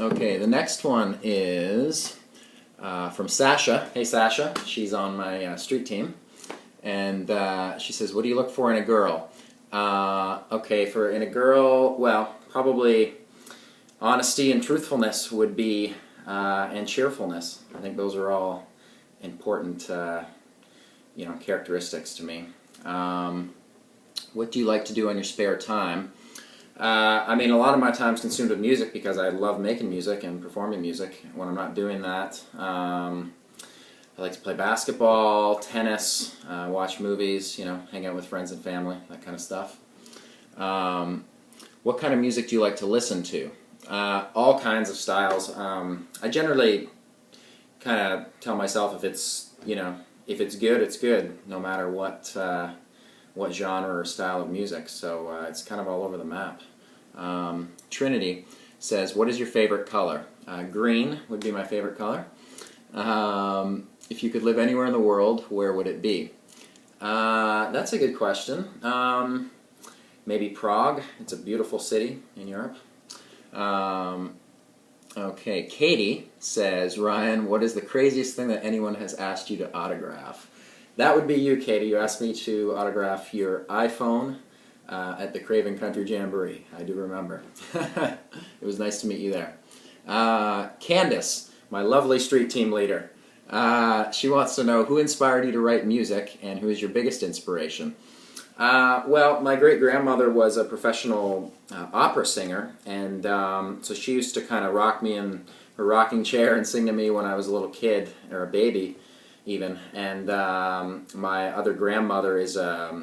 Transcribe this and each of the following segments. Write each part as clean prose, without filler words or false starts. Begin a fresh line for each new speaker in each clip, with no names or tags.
Okay, the next one is from Sasha. Hey Sasha, she's on my street team. And she says, what do you look for in a girl? Okay, for in a girl, well, probably honesty and truthfulness would be, and cheerfulness. I think those are all important, characteristics to me. What do you like to do on your spare time? A lot of my time is consumed with music because I love making music and performing music. When I'm not doing that, I like to play basketball, tennis, watch movies, hang out with friends and family, that kind of stuff. What kind of music do you like to listen to? All kinds of styles. I generally kind of tell myself if it's good, it's good, no matter what genre or style of music. So it's kind of all over the map. Trinity says, what is your favorite color? Green would be my favorite color. If you could live anywhere in the world, where would it be? That's a good question. Maybe Prague. It's a beautiful city in Europe. Okay, Katie says, Ryan, what is the craziest thing that anyone has asked you to autograph? That would be you, Katie. You asked me to autograph your iPhone at the Craven Country Jamboree. I do remember. It was nice to meet you there. Candace, my lovely street team leader. She wants to know who inspired you to write music and who is your biggest inspiration. Well, my great-grandmother was a professional opera singer, and so she used to kind of rock me in her rocking chair and sing to me when I was a little kid, or a baby even. And my other grandmother is a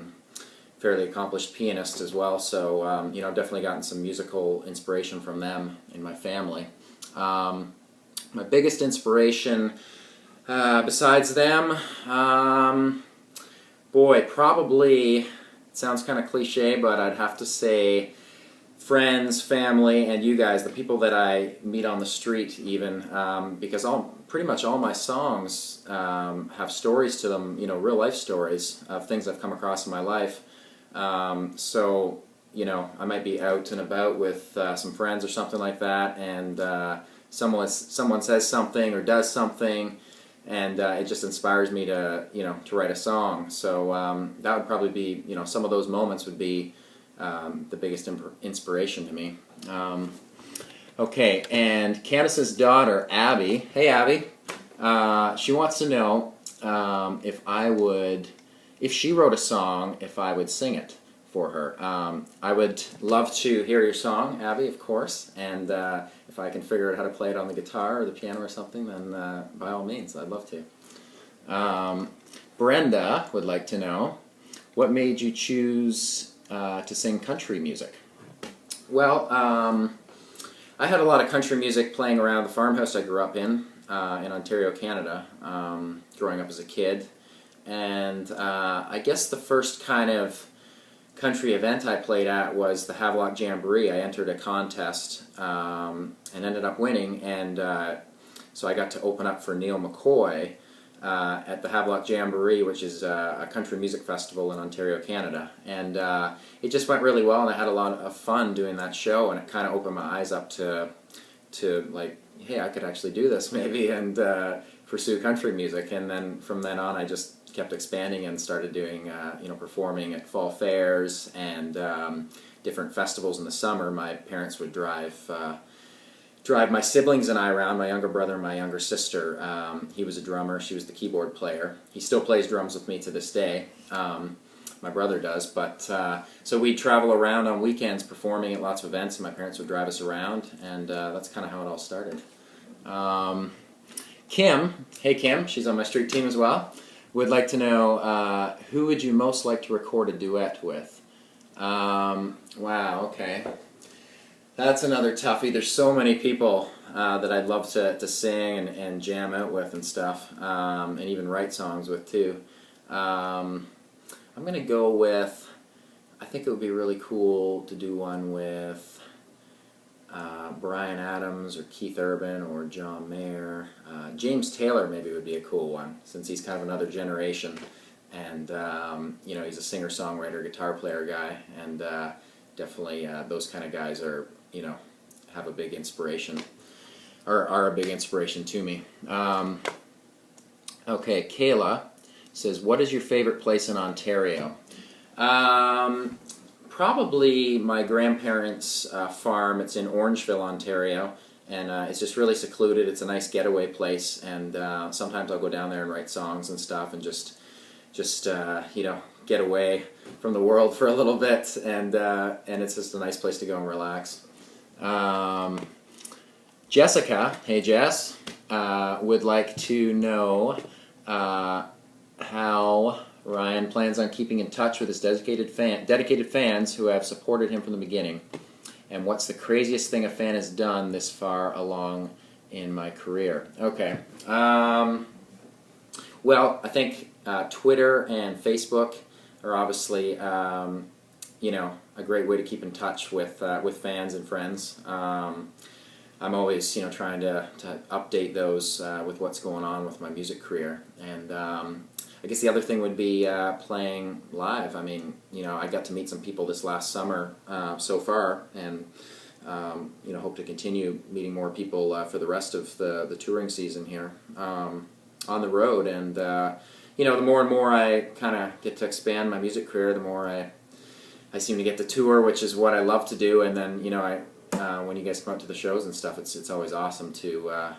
fairly accomplished pianist as well, so I've definitely gotten some musical inspiration from them in my family. My biggest inspiration besides them, probably, it sounds kind of cliche, but I'd have to say friends, family, and you guys, the people that I meet on the street even, because pretty much all my songs have stories to them, real life stories of things I've come across in my life. So, I might be out and about with some friends or something like that, and someone says something or does something, and it just inspires me to write a song. So that would probably be, some of those moments would be the biggest inspiration to me. Okay, and Candace's daughter, Abby. Hey, Abby. She wants to know if she wrote a song, if I would sing it for her. I would love to hear your song, Abby, of course, and if I can figure out how to play it on the guitar or the piano or something, then by all means, I'd love to. Brenda would like to know, what made you choose to sing country music? Well, I had a lot of country music playing around the farmhouse I grew up in Ontario, Canada, growing up as a kid. And I guess the first kind of country event I played at was the Havelock Jamboree. I entered a contest and ended up winning, and so I got to open up for Neil McCoy at the Havelock Jamboree, which is a country music festival in Ontario, Canada. And it just went really well, and I had a lot of fun doing that show, and it kind of opened my eyes up to like, hey, I could actually do this maybe, and pursue country music. And then from then on, I just kept expanding and started doing, performing at fall fairs and different festivals in the summer. My parents would drive my siblings and I around, my younger brother and my younger sister. He was a drummer, she was the keyboard player. He still plays drums with me to this day. My brother does, but so we'd travel around on weekends performing at lots of events, and my parents would drive us around, and that's kind of how it all started. Kim, hey Kim, she's on my street team as well, would like to know, who would you most like to record a duet with? Wow, okay. That's another toughie. There's so many people that I'd love to sing and jam out with and stuff, and even write songs with too. I'm going to go with, I think it would be really cool to do one with Bryan Adams or Keith Urban or John Mayer. James Taylor maybe would be a cool one, since he's kind of another generation, and he's a singer-songwriter, guitar player guy, and definitely those kind of guys are, have a big inspiration. are a big inspiration to me. Okay, Kayla says, what is your favorite place in Ontario? Probably my grandparents' farm. It's in Orangeville, Ontario, and it's just really secluded. It's a nice getaway place, and sometimes I'll go down there and write songs and stuff, and just you know, get away from the world for a little bit, and it's just a nice place to go and relax. Jessica, hey Jess, would like to know how Ryan plans on keeping in touch with his dedicated fans who have supported him from the beginning, and what's the craziest thing a fan has done this far along in my career. Okay, well, I think Twitter and Facebook are obviously you know, a great way to keep in touch with fans and friends. I'm always, you know, trying to update those with what's going on with my music career. And I guess the other thing would be playing live. I mean, you know, I got to meet some people this last summer so far, and you know, hope to continue meeting more people for the rest of the touring season here on the road. And you know, the more and more I kind of get to expand my music career, the more I seem to get to tour, which is what I love to do. And then, you know, when you guys come out to the shows and stuff, it's always awesome to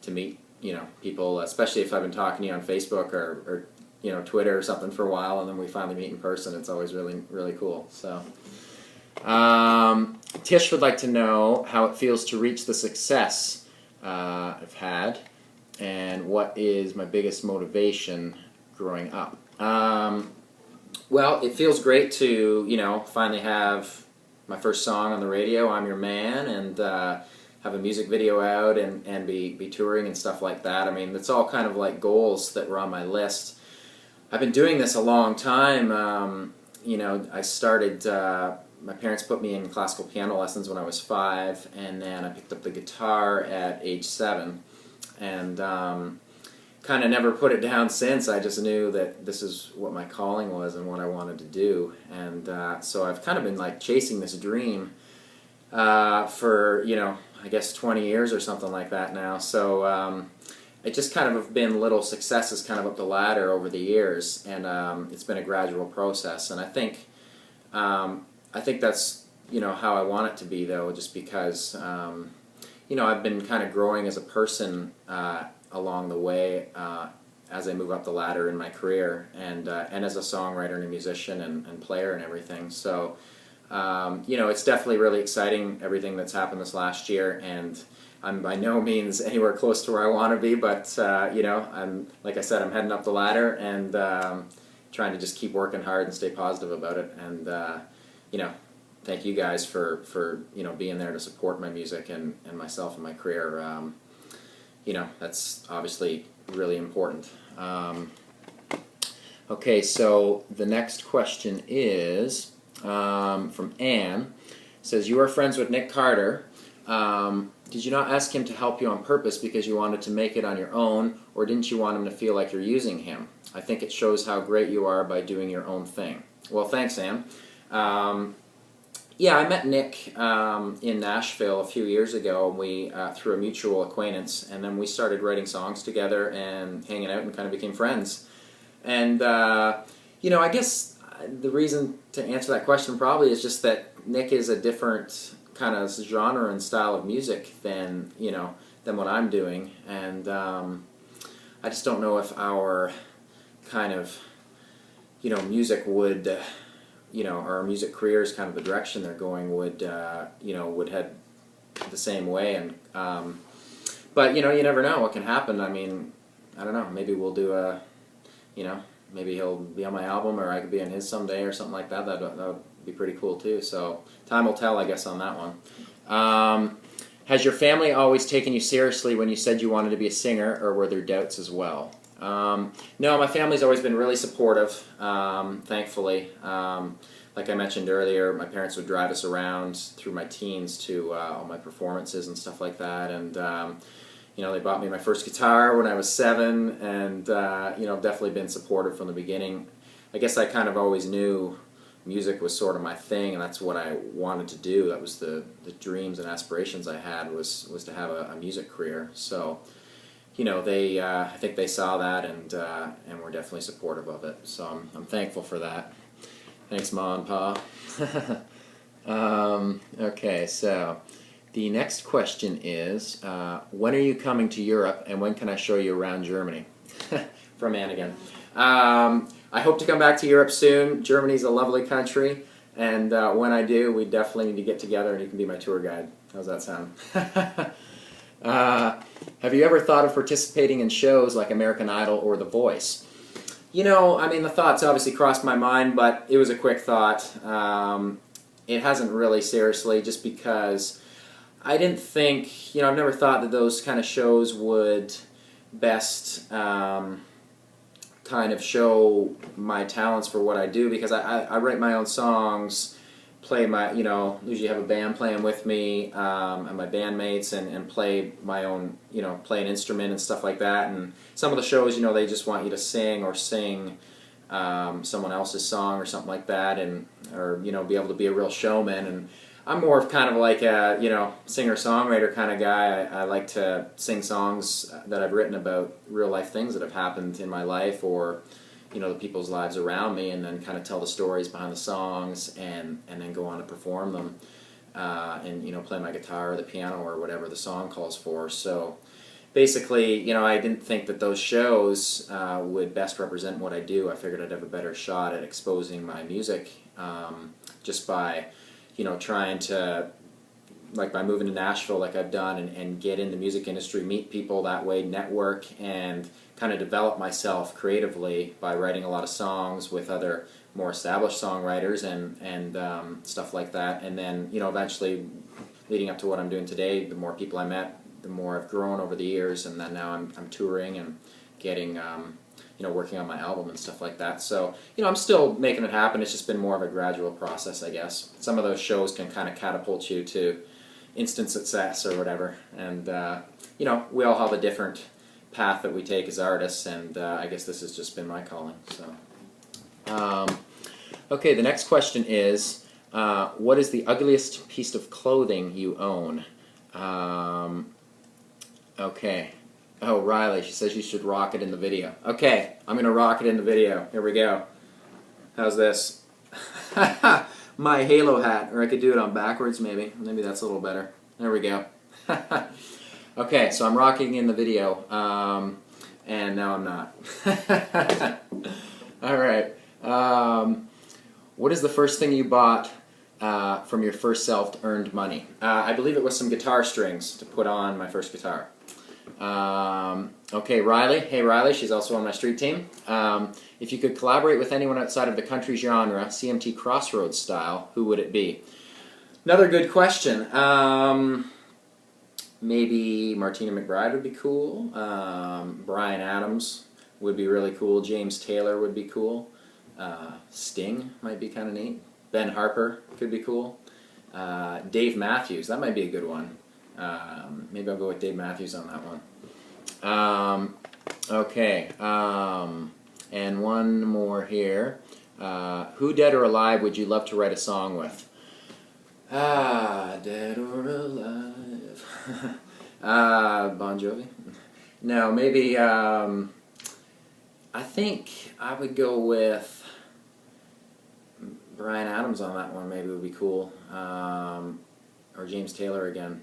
meet, you know, people, especially if I've been talking to you on Facebook or you know, Twitter or something for a while, and then we finally meet in person. It's always really cool. So Tish would like to know how it feels to reach the success I've had, and what is my biggest motivation growing up. Well, it feels great to, you know, finally have my first song on the radio, I'm Your Man, and have a music video out and be touring and stuff like that. I mean, it's all kind of like goals that were on my list. I've been doing this a long time. You know, I started, my parents put me in classical piano lessons when I was 5, and then I picked up the guitar at age 7, and kind of never put it down since. I just knew that this is what my calling was and what I wanted to do, and so I've kind of been like chasing this dream for, you know, I guess 20 years or something like that now. So it just kind of have been little successes kind of up the ladder over the years, and it's been a gradual process. And I think that's, you know, how I want it to be, though, just because you know, I've been kind of growing as a person along the way as I move up the ladder in my career, and as a songwriter and a musician and player and everything. So you know, it's definitely really exciting, everything that's happened this last year, and I'm by no means anywhere close to where I want to be, but you know, like I said, I'm heading up the ladder, and trying to just keep working hard and stay positive about it. And you know, thank you guys for you know, being there to support my music and myself and my career. You know, that's obviously really important. Okay, so the next question is from Anne. It says, you are friends with Nick Carter. Did you not ask him to help you on purpose because you wanted to make it on your own, or didn't you want him to feel like you're using him? I think it shows how great you are by doing your own thing. Well, thanks, Anne. Yeah, I met Nick in Nashville a few years ago, and we through a mutual acquaintance, and then we started writing songs together and hanging out and kind of became friends. And you know, I guess the reason to answer that question probably is just that Nick is a different kind of genre and style of music than, you know, than what I'm doing, and I just don't know if our kind of, you know, music would, you know, our music careers, kind of the direction they're going, would, you know, would head the same way. And but, you know, you never know what can happen. I mean, I don't know, maybe we'll do a, you know, maybe he'll be on my album, or I could be on his someday or something like that. That would be pretty cool too. So time will tell, I guess, on that one. Has your family always taken you seriously when you said you wanted to be a singer, or were there doubts as well? No, my family's always been really supportive, thankfully. Like I mentioned earlier, my parents would drive us around through my teens to all my performances and stuff like that, and you know, they bought me my first guitar when I was 7, and you know, definitely been supportive from the beginning. I guess I kind of always knew music was sort of my thing, and that's what I wanted to do. That was the dreams and aspirations I had, was to have a music career. So, you know, they I think they saw that, and were definitely supportive of it. So I'm thankful for that. Thanks, Ma and Pa. Okay, so the next question is, when are you coming to Europe, and when can I show you around Germany? From Ann again. I hope to come back to Europe soon. Germany's a lovely country, and when I do, we definitely need to get together, and you can be my tour guide. How's that sound? Have you ever thought of participating in shows like American Idol or The Voice? You know, I mean, the thoughts obviously crossed my mind, but it was a quick thought. It hasn't really seriously, just because I didn't think, you know, I've never thought that those kind of shows would best kind of show my talents for what I do, because I write my own songs, play my, you know, usually have a band playing with me, and my bandmates, and play my own, you know, play an instrument and stuff like that. And some of the shows, you know, they just want you to sing someone else's song or something like that, or you know, be able to be a real showman. And I'm more of kind of like a, you know, singer-songwriter kind of guy. I like to sing songs that I've written about real-life things that have happened in my life, or, you know, the people's lives around me, and then kind of tell the stories behind the songs, and then go on to perform them, and, you know, play my guitar or the piano or whatever the song calls for. So basically, you know, I didn't think that those shows would best represent what I do. I figured I'd have a better shot at exposing my music just by, you know, trying to, like, by moving to Nashville like I've done, and get in the music industry, meet people that way, network, and kind of develop myself creatively by writing a lot of songs with other more established songwriters and stuff like that. And then, you know, eventually leading up to what I'm doing today, the more people I met, the more I've grown over the years, and then now I'm touring and getting you know, working on my album and stuff like that. So, you know, I'm still making it happen. It's just been more of a gradual process, I guess. Some of those shows can kind of catapult you to instant success or whatever. And, you know, we all have a different path that we take as artists, and I guess this has just been my calling. So, okay, the next question is, what is the ugliest piece of clothing you own? Okay. Oh, Riley, she says you should rock it in the video. Okay, I'm going to rock it in the video. Here we go. How's this? My Halo hat, or I could do it on backwards maybe. Maybe that's a little better. There we go. Okay, so I'm rocking in the video, and now I'm not. Alright. What is the first thing you bought from your first self-earned money? I believe it was some guitar strings to put on my first guitar. Okay, Riley. Hey, Riley. She's also on my street team. If you could collaborate with anyone outside of the country genre, CMT Crossroads style, who would it be? Another good question. Maybe Martina McBride would be cool. Bryan Adams would be really cool. James Taylor would be cool. Sting might be kind of neat. Ben Harper could be cool. Dave Matthews, that might be a good one. Maybe I'll go with Dave Matthews on that one. Okay, and one more here. Who, dead or alive, would you love to write a song with? Dead or alive. Bon Jovi? No, maybe, I think I would go with Bryan Adams on that one. Maybe it would be cool. Or James Taylor again.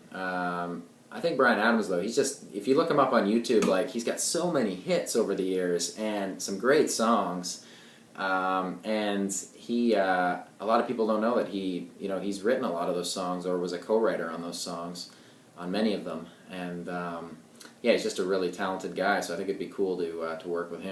I think Bryan Adams, though, he's just, if you look him up on YouTube, like, he's got so many hits over the years and some great songs. And he, a lot of people don't know that he, you know, he's written a lot of those songs, or was a co-writer on those songs, on many of them. And yeah, he's just a really talented guy, so I think it'd be cool to work with him.